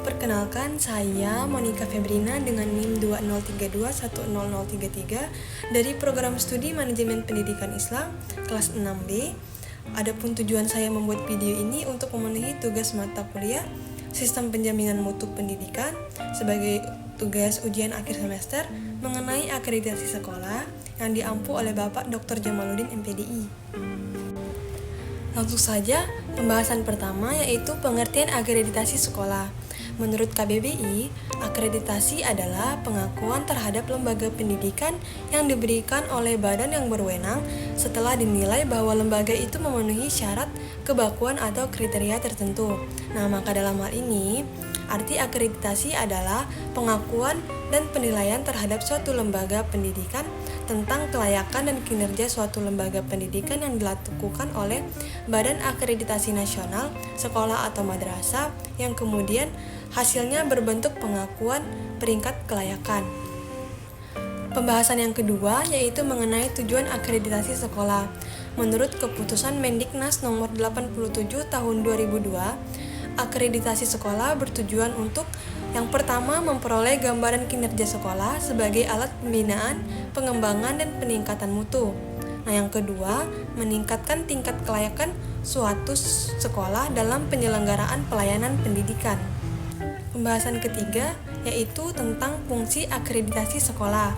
Perkenalkan, saya Monica Febrina dengan NIM 2032100033 dari Program Studi Manajemen Pendidikan Islam kelas 6B. Adapun tujuan saya membuat video ini untuk memenuhi tugas mata kuliah Sistem Penjaminan Mutu Pendidikan sebagai tugas ujian akhir semester mengenai akreditasi sekolah yang diampu oleh Bapak Dr. Jamaluddin MPDI. Langsung saja, pembahasan pertama yaitu pengertian akreditasi sekolah. Menurut KBBI, akreditasi adalah pengakuan terhadap lembaga pendidikan yang diberikan oleh badan yang berwenang setelah dinilai bahwa lembaga itu memenuhi syarat kebakuan atau kriteria tertentu. Nah, maka dalam hal ini, arti akreditasi adalah pengakuan dan penilaian terhadap suatu lembaga pendidikan tentang kelayakan dan kinerja suatu lembaga pendidikan yang dilakukan oleh Badan Akreditasi Nasional, sekolah atau madrasah yang kemudian hasilnya berbentuk pengakuan peringkat kelayakan. Pembahasan yang kedua yaitu mengenai tujuan akreditasi sekolah. Menurut keputusan Mendiknas nomor 87 tahun 2002, akreditasi sekolah bertujuan untuk yang pertama, memperoleh gambaran kinerja sekolah sebagai alat pembinaan, pengembangan, dan peningkatan mutu. Nah, yang kedua, meningkatkan tingkat kelayakan suatu sekolah dalam penyelenggaraan pelayanan pendidikan. Pembahasan ketiga yaitu tentang fungsi akreditasi sekolah.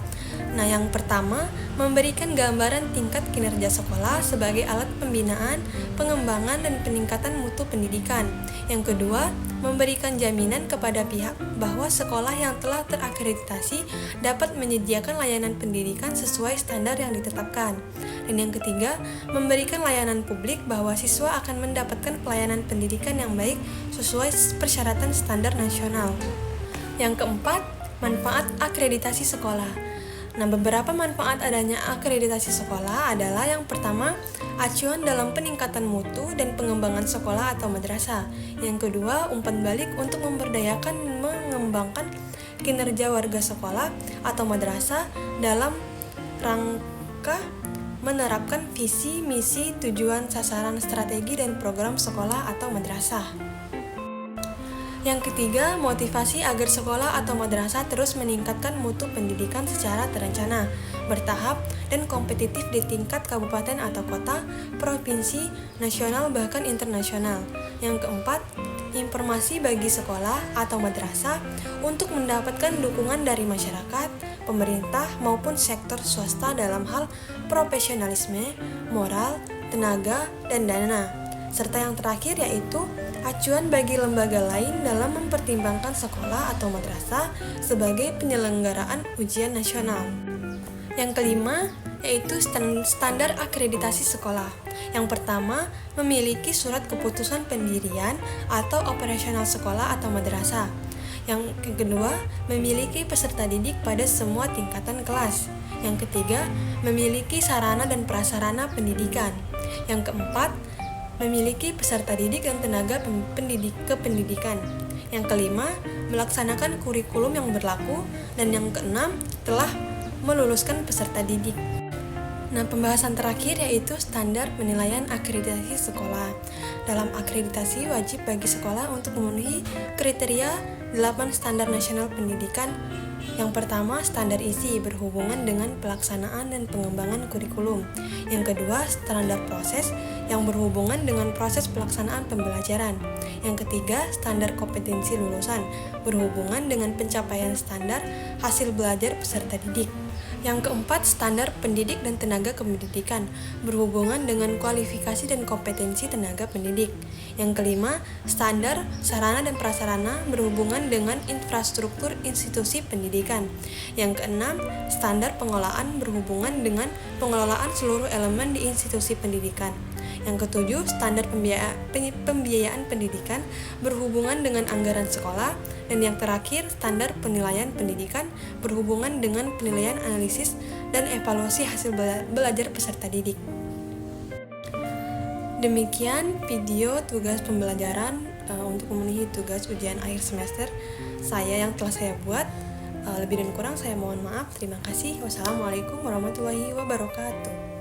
Nah, yang pertama, memberikan gambaran tingkat kinerja sekolah sebagai alat pembinaan, pengembangan, dan peningkatan mutu pendidikan. Yang kedua, memberikan jaminan kepada pihak bahwa sekolah yang telah terakreditasi dapat menyediakan layanan pendidikan sesuai standar yang ditetapkan. Dan yang ketiga, memberikan layanan publik bahwa siswa akan mendapatkan pelayanan pendidikan yang baik sesuai persyaratan standar nasional. Yang keempat, manfaat akreditasi sekolah. Nah, beberapa manfaat adanya akreditasi sekolah adalah yang pertama, acuan dalam peningkatan mutu dan pengembangan sekolah atau madrasah. Yang kedua, umpan balik untuk memberdayakan dan mengembangkan kinerja warga sekolah atau madrasah dalam rangka menerapkan visi, misi, tujuan, sasaran, strategi, dan program sekolah atau madrasah. Yang ketiga, motivasi agar sekolah atau madrasah terus meningkatkan mutu pendidikan secara terencana, bertahap, dan kompetitif di tingkat kabupaten atau kota, provinsi, nasional, bahkan internasional. Yang keempat, informasi bagi sekolah atau madrasah untuk mendapatkan dukungan dari masyarakat, pemerintah, maupun sektor swasta dalam hal profesionalisme, moral, tenaga, dan dana. Serta yang terakhir yaitu acuan bagi lembaga lain dalam mempertimbangkan sekolah atau madrasah sebagai penyelenggaraan ujian nasional. Yang kelima, yaitu standar akreditasi sekolah. Yang pertama, memiliki surat keputusan pendirian atau operasional sekolah atau madrasah. Yang kedua, memiliki peserta didik pada semua tingkatan kelas. Yang ketiga, memiliki sarana dan prasarana pendidikan. Yang keempat, memiliki peserta didik dan tenaga kependidikan. Yang kelima, melaksanakan kurikulum yang berlaku. Dan yang keenam, telah meluluskan peserta didik. Nah, pembahasan terakhir yaitu standar penilaian akreditasi sekolah. Dalam akreditasi wajib bagi sekolah untuk memenuhi kriteria 8 standar nasional pendidikan. Yang pertama, standar isi berhubungan dengan pelaksanaan dan pengembangan kurikulum. Yang kedua, standar proses yang berhubungan dengan proses pelaksanaan pembelajaran. Yang ketiga, standar kompetensi lulusan berhubungan dengan pencapaian standar hasil belajar peserta didik. Yang keempat, standar pendidik dan tenaga kependidikan berhubungan dengan kualifikasi dan kompetensi tenaga pendidik. Yang kelima, standar sarana dan prasarana berhubungan dengan infrastruktur institusi pendidikan. Yang keenam, standar pengelolaan berhubungan dengan pengelolaan seluruh elemen di institusi pendidikan. Yang ketujuh, standar pembiayaan pendidikan berhubungan dengan anggaran sekolah. Dan yang terakhir, standar penilaian pendidikan berhubungan dengan penilaian analisis dan evaluasi hasil belajar peserta didik. Demikian video tugas pembelajaran untuk memenuhi tugas ujian akhir semester yang telah saya buat. Lebih dan kurang saya mohon maaf. Terima kasih. Wassalamualaikum warahmatullahi wabarakatuh.